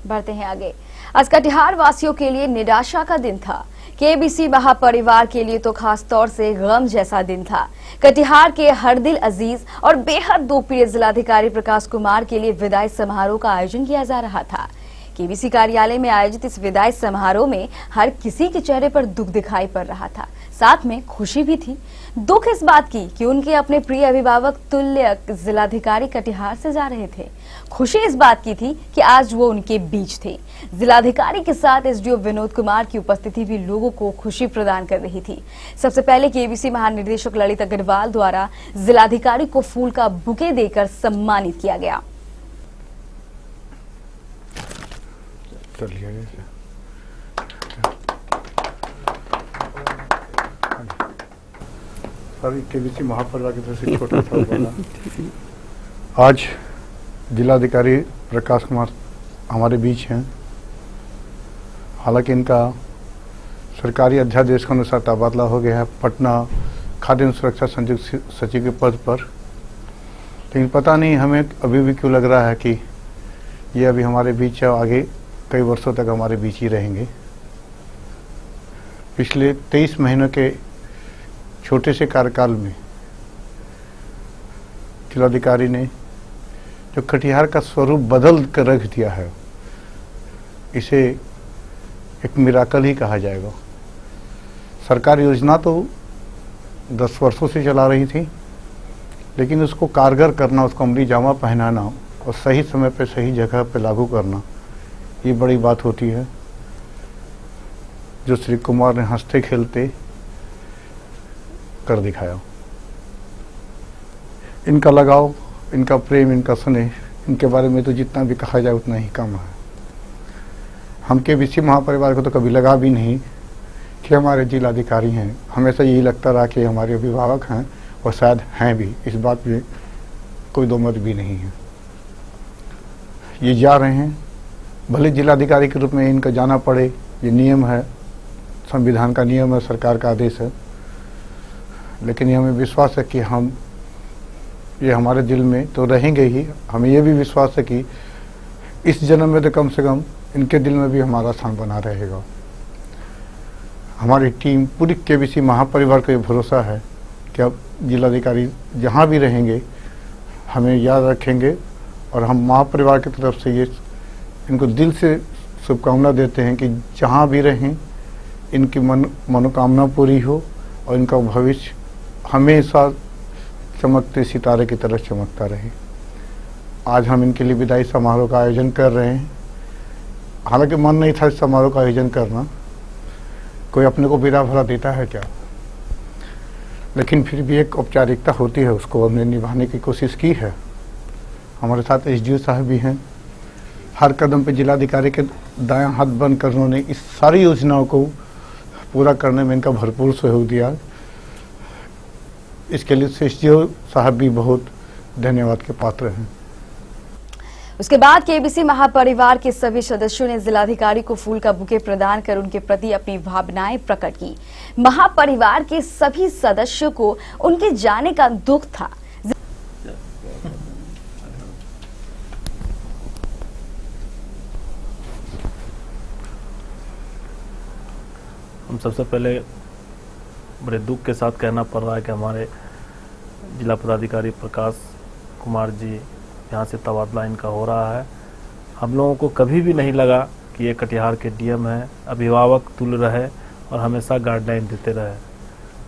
बढ़ते हैं आगे। आज कटिहार वासियों के लिए निराशा का दिन था। केबीसी महापरिवार के लिए तो खास तौर से गम जैसा दिन था। कटिहार के हरदिल अजीज और बेहद लोकप्रिय जिलाधिकारी प्रकाश कुमार के लिए विदाई समारोह का आयोजन किया जा रहा था। केबीसी कार्यालय में आयोजित इस विदाई समारोह में हर किसी के चेहरे पर दुख दिखाई पड़ रहा था, साथ में खुशी भी थी। दुख इस बात की कि उनके अपने प्रिय अभिभावक तुल्य जिलाधिकारी कटिहार से जा रहे थे। खुशी इस बात की थी कि आज वो उनके बीच थे। जिलाधिकारी के साथ एसडीओ विनोद कुमार की उपस्थिति भी लोगों को खुशी प्रदान कर रही थी। सबसे पहले केबीसी महानिदेशक ललित अग्रवाल द्वारा जिलाधिकारी को फूल का बुके देकर सम्मानित किया गया। केबीसी महापरिवार की तरफ से छोटा सा बड़ा आज जिलाधिकारी प्रकाश कुमार हमारे बीच हैं। हालांकि इनका सरकारी अध्यादेश के अनुसार तबादला हो गया है पटना खाद्य सुरक्षा संयुक्त सचिव के पद पर, लेकिन पता नहीं हमें अभी भी क्यों लग रहा है कि ये अभी हमारे बीच है, आगे कई वर्षों तक हमारे बीच ही रहेंगे। पिछले 23 महीनों के छोटे से कार्यकाल में जिलाधिकारी ने जो कटिहार का स्वरूप बदल कर रख दिया है, इसे एक मिराकल ही कहा जाएगा। सरकार योजना तो 10 वर्षों से चला रही थी, लेकिन उसको कारगर करना, उसको अमली जामा पहनाना और सही समय पे सही जगह पे लागू करना, ये बड़ी बात होती है, जो श्री कुमार ने हंसते खेलते कर दिखाया। इनका लगाव, इनका प्रेम, इनका स्नेह, इनके बारे में तो जितना भी कहा जाए उतना ही कम है। हम केबीसी महापरिवार को तो कभी लगा भी नहीं कि हमारे जिलाधिकारी हैं। हमेशा यही लगता रहा कि हमारे अभिभावक हैं, और शायद हैं भी, इस बात में कोई दो मत भी नहीं है। ये जा रहे हैं, भले जिलाधिकारी के रूप में इनका जाना पड़े, ये नियम है, संविधान का नियम है, सरकार का आदेश है, लेकिन ये हमें विश्वास है कि हम ये हमारे दिल में तो रहेंगे ही। हमें ये भी विश्वास है कि इस जन्म में तो कम से कम इनके दिल में भी हमारा स्थान बना रहेगा। हमारी टीम पूरी केबीसी महापरिवार को ये भरोसा है कि अब जिलाधिकारी जहाँ भी रहेंगे हमें याद रखेंगे, और हम महापरिवार की तरफ से ये इनको दिल से शुभकामना देते हैं कि जहाँ भी रहें इनकी मनोकामना पूरी हो और इनका भविष्य हमेशा चमकते सितारे की तरह चमकता रहे। आज हम इनके लिए विदाई समारोह का आयोजन कर रहे हैं। हालांकि मन नहीं था इस समारोह का आयोजन करना, कोई अपने को विदा भरा देता है क्या, लेकिन फिर भी एक औपचारिकता होती है, उसको हमने निभाने की कोशिश की है। हमारे साथ एसडीओ साहब भी हैं। हर कदम पे जिलाधिकारी के दायां हाथ बनकर उन्होंने इस सारी योजनाओं को पूरा करने में इनका भरपूर सहयोग दिया। इसके लिए एसडीओ साहब भी बहुत धन्यवाद के पात्र हैं। उसके बाद केबीसी महापरिवार के सभी सदस्यों ने जिलाधिकारी को फूल का बुके प्रदान कर उनके प्रति अपनी भावनाएं प्रकट की। महापरिवार के सभी सदस्यों को उनके जाने का दुख था। हम सबसे पहले बड़े दुख के साथ कहना पड़ रहा है कि हमारे जिला पदाधिकारी प्रकाश कुमार जी यहाँ से तबादला इनका हो रहा है। हम लोगों को कभी भी नहीं लगा कि ये कटिहार के डीएम है, अभिभावक तुल्य रहे और हमेशा गाइडलाइन देते रहे।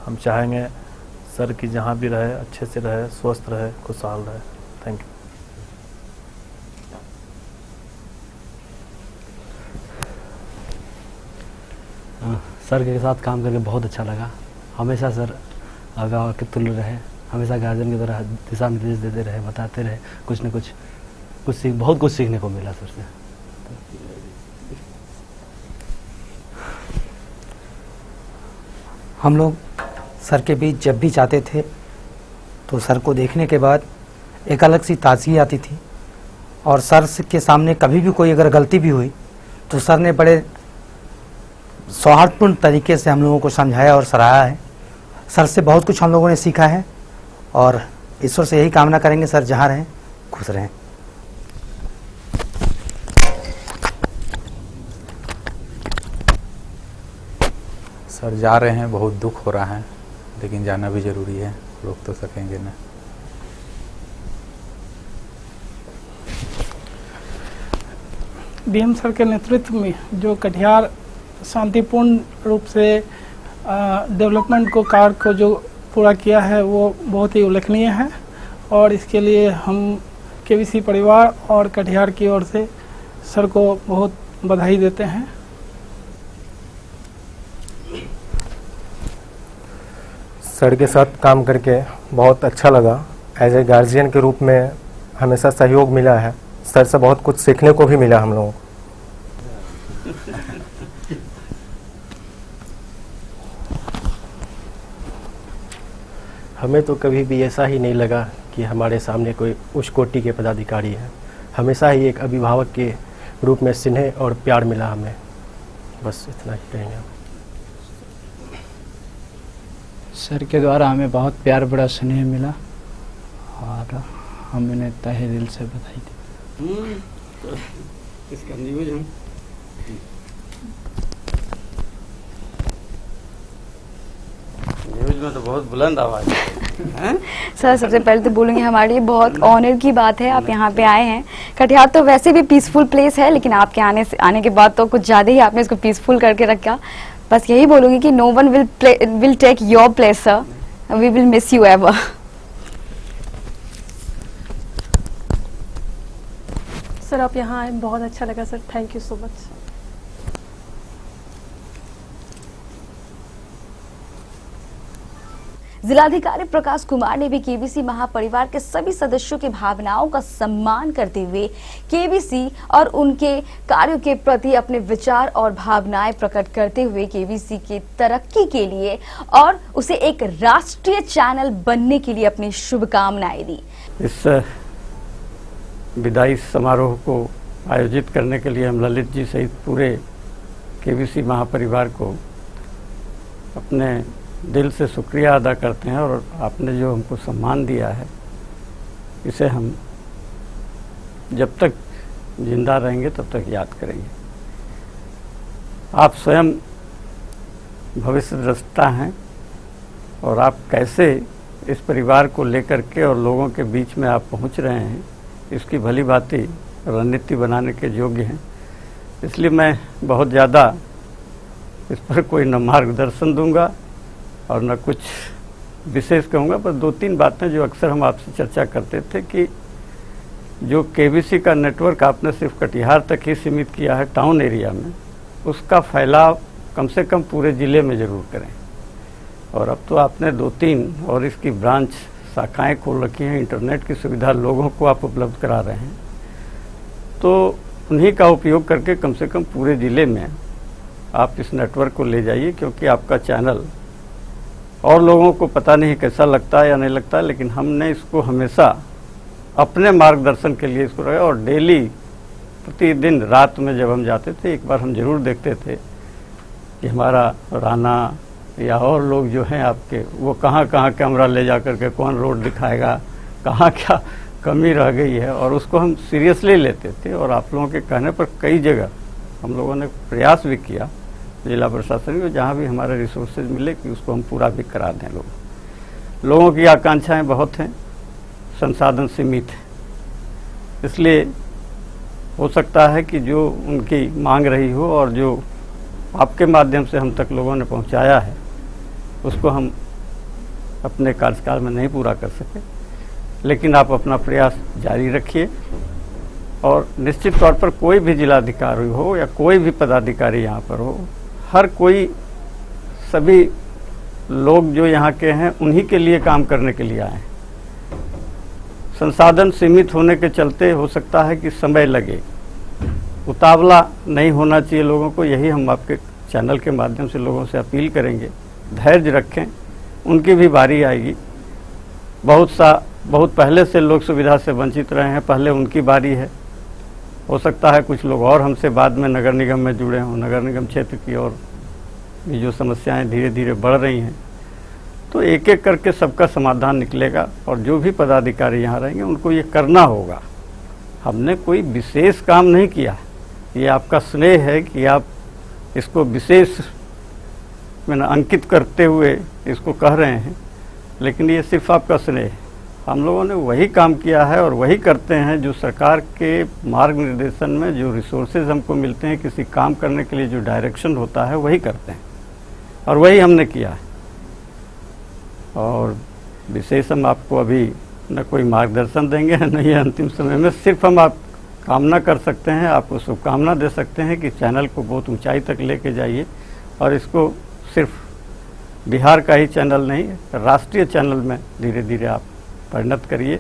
हम चाहेंगे सर कि जहाँ भी रहे अच्छे से रहे, स्वस्थ रहे, खुशहाल रहे। Thank you. सर के साथ काम करके बहुत अच्छा लगा। हमेशा सर अभिभावक के तुल्य रहे, हमेशा गार्जियन की तरह दिशा निर्देश देते रहे, बताते रहे, कुछ न कुछ बहुत कुछ सीखने को मिला सर से। हम लोग सर के बीच जब भी जाते थे तो सर को देखने के बाद एक अलग सी ताजगी आती थी, और सर के सामने कभी भी कोई अगर गलती भी हुई तो सर ने बड़े सौहार्दपूर्ण तरीके से हम लोगों को समझाया और सराहा है। सर से बहुत कुछ हम लोगों ने सीखा है, और ईश्वर से यही कामना करेंगे सर जहाँ रहें खुश रहें। सर जा रहे हैं, बहुत दुख हो रहा है, लेकिन जाना भी जरूरी है, रोक तो सकेंगे ना। डीएम सर के नेतृत्व में जो कटिहार शांतिपूर्ण रूप से डेवलपमेंट को कार्य को जो पूरा किया है वो बहुत ही उल्लेखनीय है, और इसके लिए हम केबीसी परिवार और कटिहार की ओर से सर को बहुत बधाई देते हैं। सर के साथ काम करके बहुत अच्छा लगा। एज ए गार्जियन के रूप में हमेशा सहयोग मिला है, सर से बहुत कुछ सीखने को भी मिला हम लोगों को। हमें तो कभी भी ऐसा ही नहीं लगा कि हमारे सामने कोई उच्च कोटि के पदाधिकारी है। हमेशा ही एक अभिभावक के रूप में स्नेह और प्यार मिला हमें। बस इतना ही कहेंगे हम। सर के द्वारा हमें बहुत प्यार बड़ा स्नेह मिला और हम इन्हें तहे दिल से बधाई दी। इसका न्यूज हम न्यूज में तो बहुत बुलंद आवाज है। सर सबसे पहले तो बोलूँगी हमारे लिए बहुत ऑनर की बात है आप यहाँ पे आए हैं। कटिहार तो वैसे भी पीसफुल प्लेस है, लेकिन आपके आने के बाद तो कुछ ज़्यादा ही आपने इसको पीसफुल करके रखा। बस यही बोलूँगी कि no one will take your place sir, we will miss you ever. Sir आप यहाँ आए, बहुत अच्छा लगा sir, thank you so much. जिलाधिकारी प्रकाश कुमार ने भी केबीसी महापरिवार के सभी सदस्यों की भावनाओं का सम्मान करते हुए केबीसी और उनके कार्यों के प्रति अपने विचार और भावनाएं प्रकट करते हुए केबीसी की तरक्की के लिए और उसे एक राष्ट्रीय चैनल बनने के लिए अपनी शुभकामनाएं दी। इस विदाई समारोह को आयोजित करने के लिए हम ललित जी सहित पूरे केबीसी महापरिवार को अपने दिल से शुक्रिया अदा करते हैं, और आपने जो हमको सम्मान दिया है इसे हम जब तक जिंदा रहेंगे तब तक याद करेंगे। आप स्वयं भविष्य दृष्टा हैं और आप कैसे इस परिवार को लेकर के और लोगों के बीच में आप पहुंच रहे हैं, इसकी भली भांति रणनीति बनाने के योग्य हैं। इसलिए मैं बहुत ज़्यादा इस पर कोई न मार्गदर्शन दूंगा और न कुछ विशेष कहूँगा, पर 2-3 बातें जो अक्सर हम आपसे चर्चा करते थे कि जो केबीसी का नेटवर्क आपने सिर्फ कटिहार तक ही सीमित किया है टाउन एरिया में, उसका फैलाव कम से कम पूरे ज़िले में ज़रूर करें। और अब तो आपने 2-3 और इसकी ब्रांच शाखाएं खोल रखी हैं, इंटरनेट की सुविधा लोगों को आप उपलब्ध करा रहे हैं, तो उन्हीं का उपयोग करके कम से कम पूरे ज़िले में आप इस नेटवर्क को ले जाइए, क्योंकि आपका चैनल और लोगों को पता नहीं कैसा लगता है या नहीं लगता, लेकिन हमने इसको हमेशा अपने मार्गदर्शन के लिए इसको रखा। और डेली प्रतिदिन रात में जब हम जाते थे, एक बार हम ज़रूर देखते थे कि हमारा राना या और लोग जो हैं आपके, वो कहाँ कहाँ कैमरा ले जा कर के कौन रोड दिखाएगा, कहाँ क्या कमी रह गई है, और उसको हम सीरियसली लेते थे। और आप लोगों के कहने पर कई जगह हम लोगों ने प्रयास भी किया जिला प्रशासन को, जहाँ भी हमारे रिसोर्सेज मिले कि उसको हम पूरा भी करा दें। लोगों की आकांक्षाएं बहुत हैं, संसाधन सीमित है, इसलिए हो सकता है कि जो उनकी मांग रही हो और जो आपके माध्यम से हम तक लोगों ने पहुंचाया है उसको हम अपने कार्यकाल में नहीं पूरा कर सके, लेकिन आप अपना प्रयास जारी रखिए। और निश्चित तौर पर कोई भी जिलाधिकारी हो या कोई भी पदाधिकारी यहाँ पर हो, हर कोई, सभी लोग जो यहाँ के हैं उन्हीं के लिए काम करने के लिए आए हैं। संसाधन सीमित होने के चलते हो सकता है कि समय लगे, उतावला नहीं होना चाहिए लोगों को, यही हम आपके चैनल के माध्यम से लोगों से अपील करेंगे। धैर्य रखें, उनकी भी बारी आएगी। बहुत पहले से लोग सुविधा से वंचित रहे हैं, पहले उनकी बारी है। हो सकता है कुछ लोग और हमसे बाद में नगर निगम में जुड़े हों, नगर निगम क्षेत्र की, और ये जो समस्याएं धीरे धीरे बढ़ रही हैं, तो एक एक करके सबका समाधान निकलेगा। और जो भी पदाधिकारी यहाँ रहेंगे उनको ये करना होगा। हमने कोई विशेष काम नहीं किया, ये आपका स्नेह है कि आप इसको विशेष मैंने अंकित करते हुए इसको कह रहे हैं, लेकिन ये सिर्फ आपका स्नेह है। हम लोगों ने वही काम किया है और वही करते हैं जो सरकार के मार्ग निर्देशन में जो रिसोर्सेज हमको मिलते हैं, किसी काम करने के लिए जो डायरेक्शन होता है वही करते हैं और वही हमने किया है। और विशेष हम आपको अभी न कोई मार्गदर्शन देंगे न ये अंतिम समय में, सिर्फ हम आप कामना कर सकते हैं, आपको शुभकामना दे सकते हैं कि चैनल को बहुत ऊंचाई तक लेके जाइए और इसको सिर्फ बिहार का ही चैनल नहीं, राष्ट्रीय चैनल में धीरे धीरे आप परिणत करिए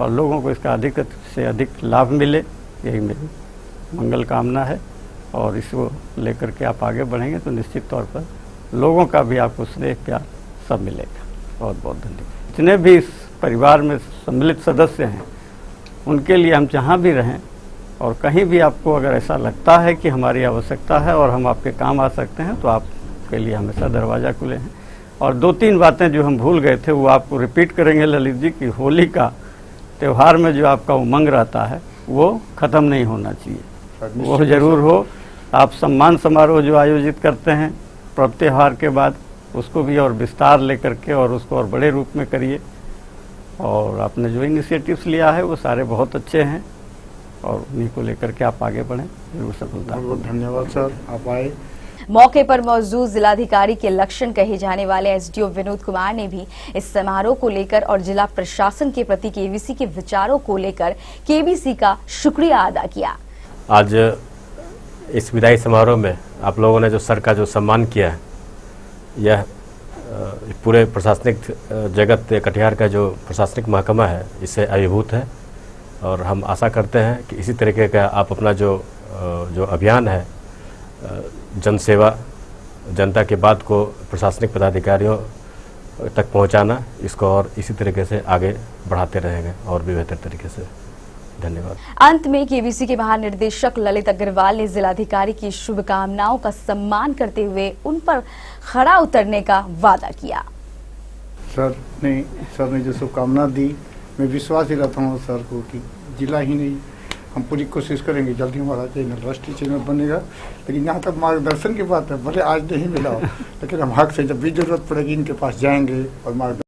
और लोगों को इसका अधिक से अधिक लाभ मिले, यही मेरी मंगल कामना है। और इसको लेकर के आप आगे बढ़ेंगे तो निश्चित तौर पर लोगों का भी आपको स्नेह प्यार सब मिलेगा। बहुत बहुत धन्यवाद। जितने भी इस परिवार में सम्मिलित सदस्य हैं उनके लिए हम जहाँ भी रहें और कहीं भी आपको अगर ऐसा लगता है कि हमारी आवश्यकता है और हम आपके काम आ सकते हैं तो आपके लिए हमेशा दरवाज़ा खुले हैं। और 2-3 बातें जो हम भूल गए थे वो आपको रिपीट करेंगे ललित जी कि होली का त्यौहार में जो आपका उमंग रहता है वो ख़त्म नहीं होना चाहिए, वो ज़रूर हो। आप सम्मान समारोह जो आयोजित करते हैं पर्व त्यौहार के बाद उसको भी और विस्तार लेकर के और उसको और बड़े रूप में करिए। और आपने जो इनिशिएटिव्स लिया है वो सारे बहुत अच्छे हैं और उन्हीं को लेकर के आप आगे बढ़ें, जरूर सफलता। बहुत बहुत धन्यवाद सर, आप आए। मौके पर मौजूद जिलाधिकारी के लक्षण कहे जाने वाले एसडीओ विनोद कुमार ने भी इस समारोह को लेकर और जिला प्रशासन के प्रति केबीसी के विचारों को लेकर केबीसी का शुक्रिया अदा किया। आज इस विदाई समारोह में आप लोगों ने जो सर का जो सम्मान किया है, यह पूरे प्रशासनिक जगत कटिहार का जो प्रशासनिक महकमा है इससे अभिभूत है। और हम आशा करते हैं कि इसी तरीके का आप अपना जो अभियान है जन सेवा, जनता की बात को प्रशासनिक पदाधिकारियों तक पहुंचाना, इसको और इसी तरीके से आगे बढ़ाते रहेंगे और भी बेहतर तरीके से। धन्यवाद। अंत में केबीसी के महानिर्देशक ललित अग्रवाल ने जिलाधिकारी की शुभकामनाओं का सम्मान करते हुए उन पर खरा उतरने का वादा किया। सर ने जो शुभकामना दी, मैं विश्वास दिलाता हूँ सर को कि जिला ही नहीं, हम पूरी कोशिश करेंगे जल्दी हमारा चैनल राष्ट्रीय चैनल बनेगा। लेकिन यहाँ तक मार्गदर्शन की बात है, भले आज नहीं मिला हो लेकिन हम हक से जब भी जरूरत पड़ेगी इनके पास जाएंगे और मार्गदर्शन